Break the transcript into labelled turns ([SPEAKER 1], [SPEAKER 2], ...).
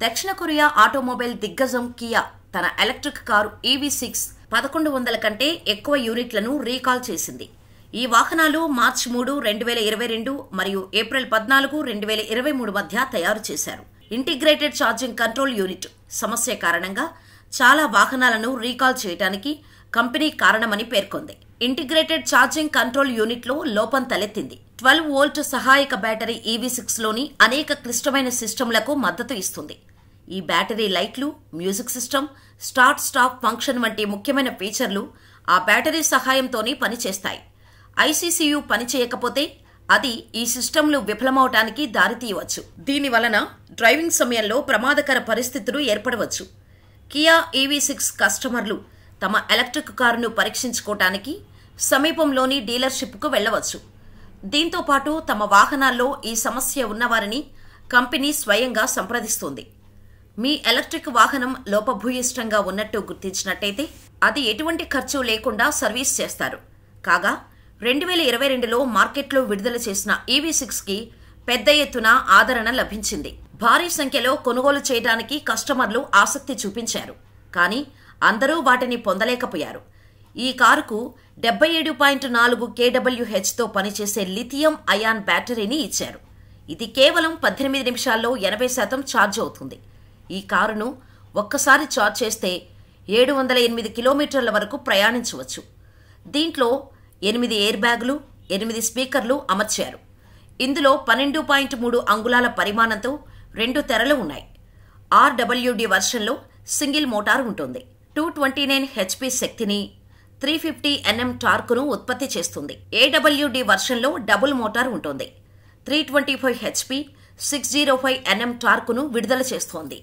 [SPEAKER 1] దక్షిణ Korea automobile దిగ్గజం Kia తన ఎలక్ట్రిక్ కారు EV6 1100 కంటే ఎక్కువ యూనిట్లను రీకాల్ చేసింది. ఈ వాహనాలు మార్చి 3, 2022 మరియు ఏప్రిల్ 14, 2023 మధ్య తయారు చేశారు. ఇంటిగ్రేటెడ్ ఛార్జింగ్ కంట్రోల్ యూనిట్ సమస్య కారణంగా చాలా వాహనాలను రీకాల్ చేయడానికి కంపెనీ కారణమని పేర్కొంది. ఇంటిగ్రేటెడ్ ఛార్జింగ్ కంట్రోల్ యూనిట్లో లోపం తలెత్తింది. 12 వోల్ట్ సహాయక బ్యాటరీ EV6లోని అనేక క్లిష్టమైన సిస్టంలకు మద్దతు ఇస్తుంది. ఈ బ్యాటరీ లైట్లు, music system, start stop function వంటి ముఖ్యమైన ఫీచర్లు ఆ బ్యాటరీ సహాయంతోనే పనిచేస్తాయి. ICCU పనిచేయకపోతే అది ఈ సిస్టంలు విఫలమవటానికి దారితీయవచ్చు. దీనివలన డ్రైవింగ్ సమయంలో ప్రమాదకర పరిస్థితులు ఏర్పడవచ్చు. కియా EV6 కస్టమర్లు తమ ఎలక్ట్రిక్ కారును పరీక్షించుకోవటానికి సమీపంలోని డీలర్షిప్కు వెళ్లవచ్చు. దీంతో పాటు తమ వాహనాల్లో ఈ సమస్య ఉన్నవారిని కంపెనీ స్వయంగా సంప్రదిస్తుంది. మీ ఎలక్ట్రిక్ వాహనం లోపభూయిష్టంగా ఉన్నట్టు గుర్తించినట్టయితే అది ఎటువంటి ఖర్చు లేకుండా సర్వీస్ చేస్తారు. కాగా 2022లో మార్కెట్లో విడుదల చేసిన EV6కి పెద్ద ఎత్తున ఆదరణ లభించింది. భారీ సంఖ్యలో కొనుగోలు చేయడానికి కస్టమర్లు ఆసక్తి చూపించారు. కానీ అందరూ వాటిని పొందలేకపోయారు. ఈ కారుకు 77.4 kWhతో పనిచేసే లిథియం అయాన్ బ్యాటరీని ఇచ్చారు. ఇది కేవలం 18 నిమిషాల్లో 80% ఛార్జ్ అవుతుంది. ఈ కారును ఒక్కసారి ఛార్జ్ చేస్తే 708 కిలోమీటర్ల వరకు ప్రయాణించవచ్చు. దీంట్లో 8 ఎయిర్ బ్యాగులు, 8 స్పీకర్లు అమర్చారు. ఇందులో 12.3 అంగుళాల పరిమాణంతో 2 తెరలు ఉన్నాయి. RWD వెర్షన్లో సింగిల్ మోటార్ ఉంటుంది. 229 HP శక్తిని, 350 Nm టార్కును ఉత్పత్తి చేస్తుంది. AWD వెర్షన్లో డబుల్ మోటార్ ఉంటుంది. 325 HP, 605 Nm టార్కును విడుదల చేస్తోంది.